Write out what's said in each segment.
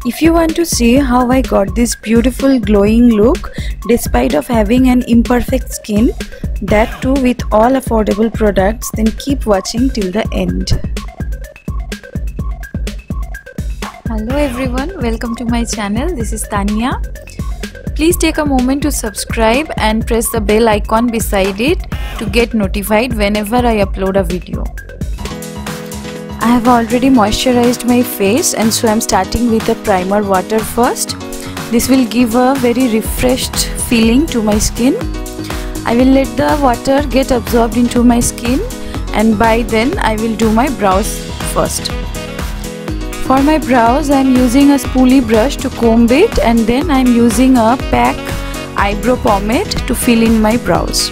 If you want to see how I got this beautiful glowing look despite of having an imperfect skin, that too with all affordable products, then keep watching till the end. Hello everyone, welcome to my channel. This is Tanya. Please take a moment to subscribe and press the bell icon beside it to get notified whenever I upload a video. I have already moisturized my face, and so I am starting with a primer water first. This will give a very refreshed feeling to my skin. I will let the water get absorbed into my skin, and by then I will do my brows first. For my brows I am using a spoolie brush to comb it, and then I am using a PAC eyebrow pomade to fill in my brows.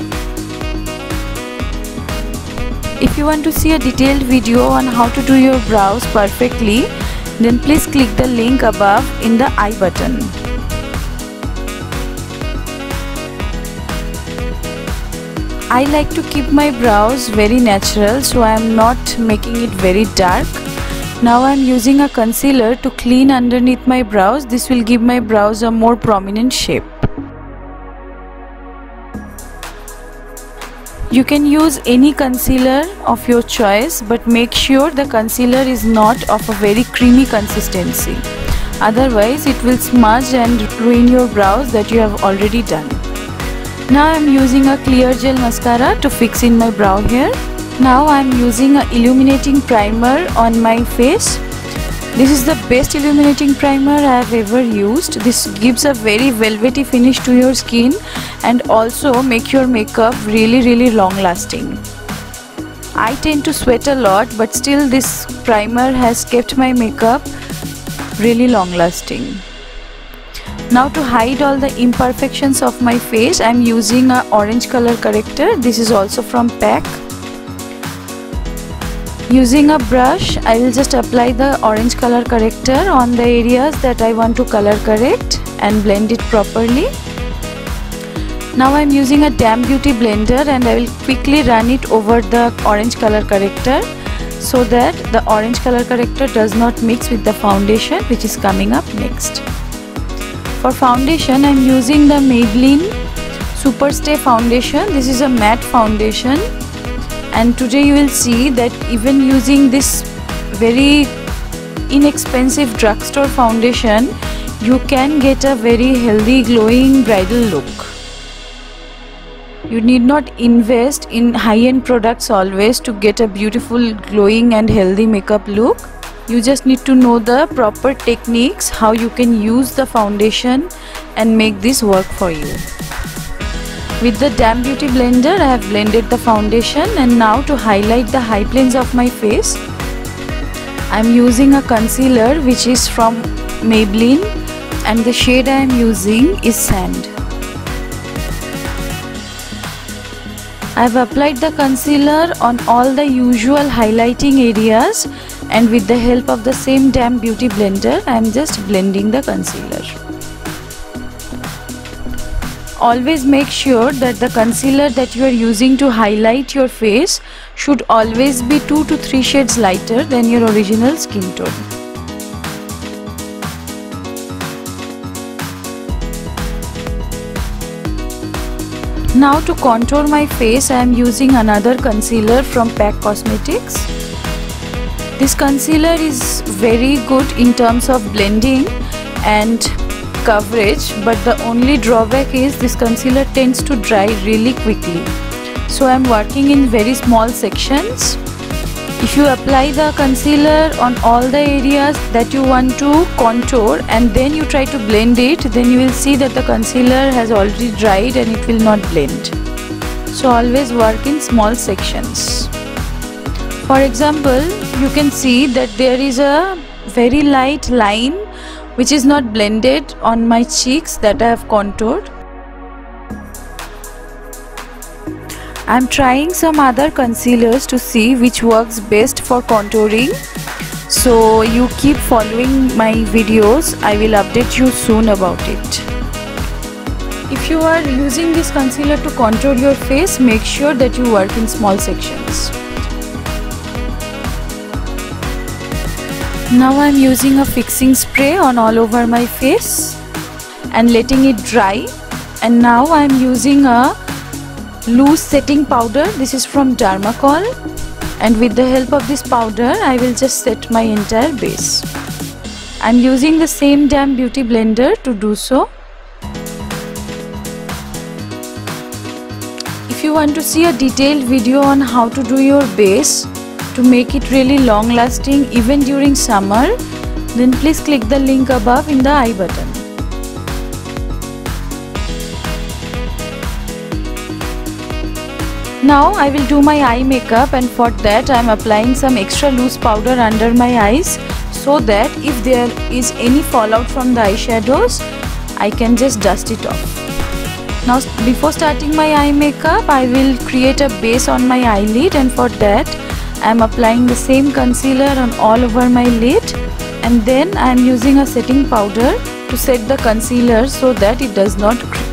If you want to see a detailed video on how to do your brows perfectly, then please click the link above in the I button. I like to keep my brows very natural, so I am not making it very dark. Now I am using a concealer to clean underneath my brows. This will give my brows a more prominent shape. You can use any concealer of your choice, but make sure the concealer is not of a very creamy consistency. Otherwise it will smudge and ruin your brows that you have already done. Now I am using a clear gel mascara to fix in my brow hair. Now I am using a illuminating primer on my face. This is the best illuminating primer I have ever used. This gives a very velvety finish to your skin and also make your makeup really long lasting. I tend to sweat a lot, but still this primer has kept my makeup really long lasting. Now to hide all the imperfections of my face, I am using a orange color corrector. This is also from PAC. Using a brush, I will just apply the orange color corrector on the areas that I want to color correct and blend it properly. Now I am using a Damn Beauty blender, and I will quickly run it over the orange color corrector so that the orange color corrector does not mix with the foundation which is coming up next. For foundation, I am using the Maybelline Superstay foundation. This is a matte foundation, and today you will see that even using this very inexpensive drugstore foundation, you can get a very healthy glowing bridal look. You need not invest in high-end products always to get a beautiful glowing and healthy makeup look. You just need to know the proper techniques, how you can use the foundation and make this work for you. With the Damn Beauty blender, I have blended the foundation, and now to highlight the high planes of my face, I am using a concealer which is from Maybelline, and the shade I am using is Sand. I have applied the concealer on all the usual highlighting areas, and with the help of the same Damn Beauty blender, I am just blending the concealer. Always make sure that the concealer that you are using to highlight your face should always be 2 to 3 shades lighter than your original skin tone. Now to contour my face, I am using another concealer from PAC Cosmetics. This concealer is very good in terms of blending and coverage, but the only drawback is this concealer tends to dry really quickly. So I am working in very small sections. If you apply the concealer on all the areas that you want to contour and then you try to blend it, then you will see that the concealer has already dried and it will not blend. So always work in small sections. For example, you can see that there is a very light line which is not blended on my cheeks that I have contoured. I am trying some other concealers to see which works best for contouring. So you keep following my videos. I will update you soon about it. If you are using this concealer to contour your face, make sure that you work in small sections. Now I am using a fixing spray on all over my face and letting it dry. And now I am using a loose setting powder. This is from Dermacol, and with the help of this powder I will just set my entire base. I am using the same damn beauty blender to do so. If you want to see a detailed video on how to do your base to make it really long lasting even during summer, then please click the link above in the I button. Now I will do my eye makeup, and for that I am applying some extra loose powder under my eyes so that if there is any fallout from the eyeshadows, I can just dust it off. Now before starting my eye makeup, I will create a base on my eyelid, and for that I am applying the same concealer on all over my lid, and then I am using a setting powder to set the concealer so that it does not crease.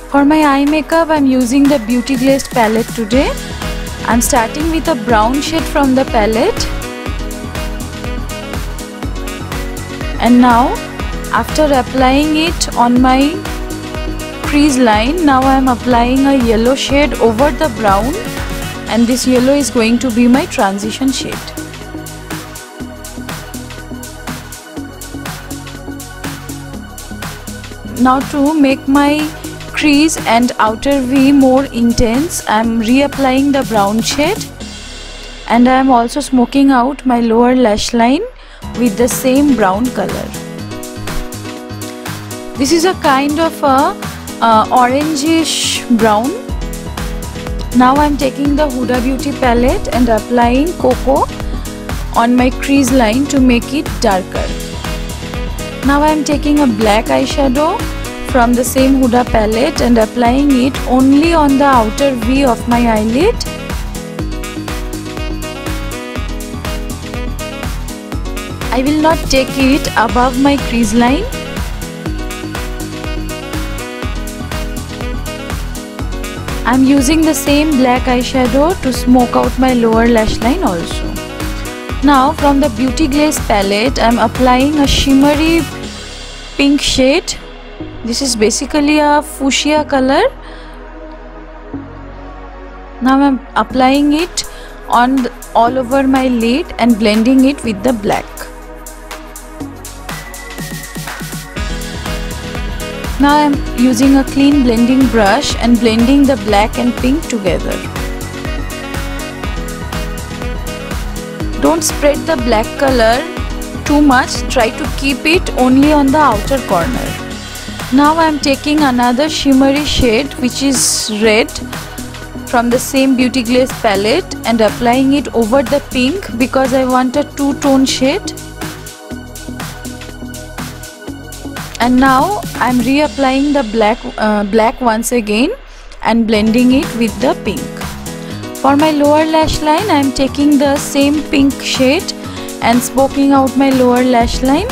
For my eye makeup, I am using the Beauty Glazed palette today. I am starting with a brown shade from the palette. And now, after applying it on my crease line, now I am applying a yellow shade over the brown, and this yellow is going to be my transition shade. Now to make my crease and outer V more intense, I am reapplying the brown shade, and I am also smoking out my lower lash line with the same brown color. This is a kind of a orangish brown. Now I am taking the Huda Beauty palette and applying Cocoa on my crease line to make it darker. Now I am taking a black eyeshadow from the same Huda palette and applying it only on the outer V of my eyelid. I will not take it above my crease line. I am using the same black eyeshadow to smoke out my lower lash line also. Now from the Beauty Glaze palette, I am applying a shimmery pink shade. This is basically a fuchsia color. Now I am applying it on all over my lid and blending it with the black. Now I am using a clean blending brush and blending the black and pink together. Don't spread the black color too much, try to keep it only on the outer corner. Now I am taking another shimmery shade which is red from the same Beauty Glaze palette and applying it over the pink because I want a two-tone shade. And now I am reapplying the black once again and blending it with the pink. For my lower lash line, I am taking the same pink shade and smoking out my lower lash line.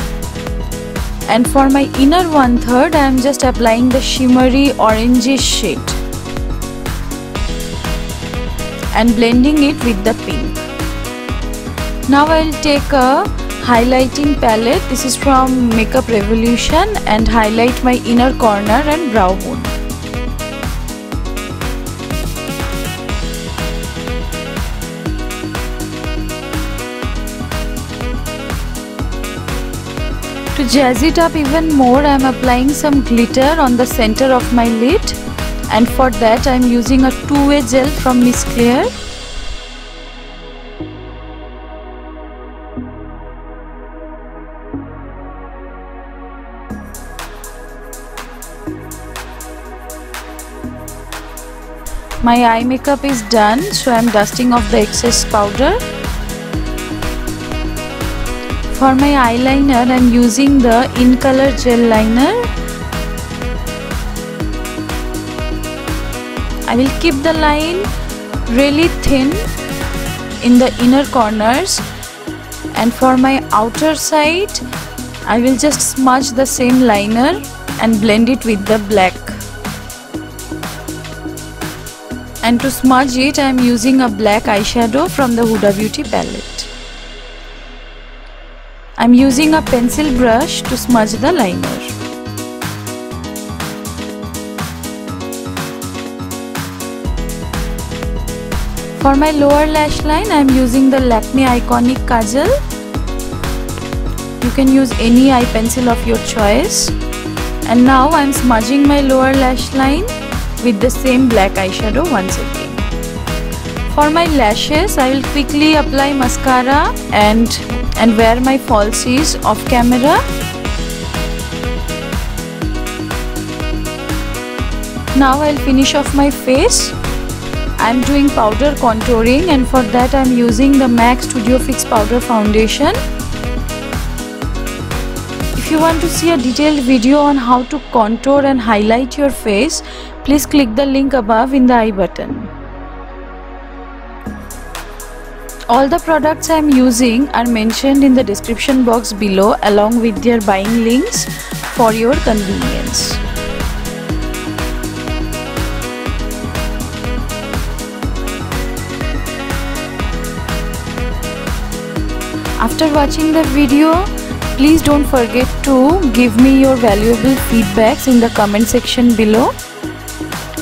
And for my inner 1/3, I am just applying the shimmery orangish shade and blending it with the pink. Now I will take a highlighting palette. This is from Makeup Revolution and highlight my inner corner and brow bone. To jazz it up even more, I am applying some glitter on the center of my lid, and for that I am using a two-way gel from Miss Claire. My eye makeup is done, so I am dusting off the excess powder. For my eyeliner, I am using the In Color gel liner. I will keep the line really thin in the inner corners, and for my outer side I will just smudge the same liner and blend it with the black. And to smudge it, I am using a black eyeshadow from the Huda Beauty palette. I am using a pencil brush to smudge the liner. For my lower lash line, I am using the Lakme Iconic Kajal. You can use any eye pencil of your choice. And now I am smudging my lower lash line with the same black eyeshadow once again. For my lashes, I will quickly apply mascara and wear my falsies off camera. Now I will finish off my face. I am doing powder contouring, and for that I am using the MAC Studio Fix Powder Foundation. If you want to see a detailed video on how to contour and highlight your face, please click the link above in the I button. All the products I am using are mentioned in the description box below along with their buying links for your convenience. After watching the video, please don't forget to give me your valuable feedbacks in the comment section below.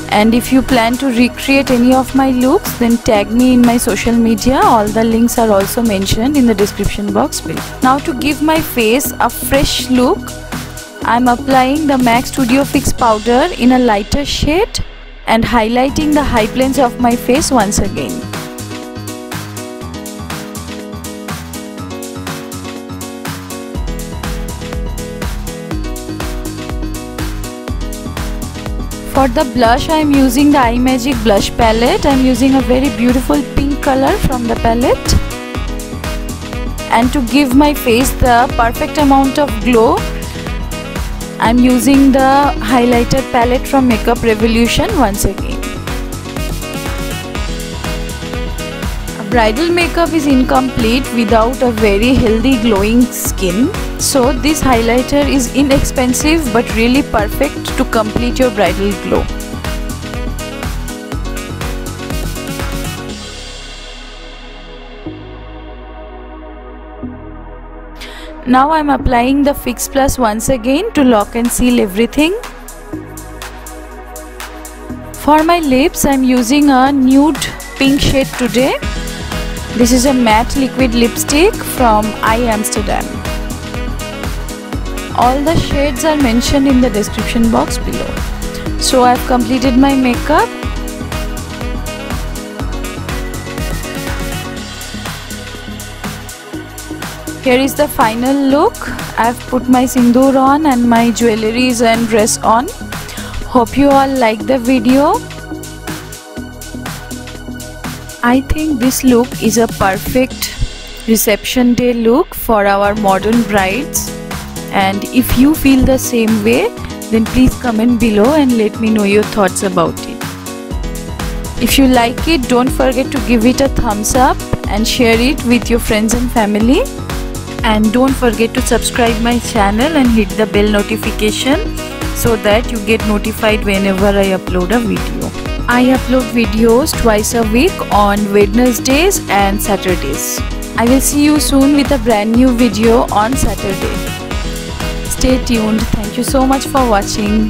And if you plan to recreate any of my looks, then tag me in my social media. All the links are also mentioned in the description box below. Now to give my face a fresh look, I am applying the MAC Studio Fix powder in a lighter shade and highlighting the high planes of my face once again. For the blush, I am using the iMagic blush palette. I am using a very beautiful pink color from the palette. And to give my face the perfect amount of glow, I am using the highlighter palette from Makeup Revolution once again. A bridal makeup is incomplete without a very healthy glowing skin. So this highlighter is inexpensive but really perfect to complete your bridal glow. Now I am applying the Fix Plus once again to lock and seal everything. For my lips, I am using a nude pink shade today. This is a matte liquid lipstick from I Amsterdam. All the shades are mentioned in the description box below. So I have completed my makeup. Here is the final look. I have put my sindoor on and my jewelries and dress on. Hope you all like the video. I think this look is a perfect reception day look for our modern brides. And if you feel the same way, then please comment below and let me know your thoughts about it. If you like it, don't forget to give it a thumbs up and share it with your friends and family. And don't forget to subscribe my channel and hit the bell notification so that you get notified whenever I upload a video. I upload videos twice a week on Wednesdays and Saturdays. I will see you soon with a brand new video on Saturday. Stay tuned. Thank you so much for watching.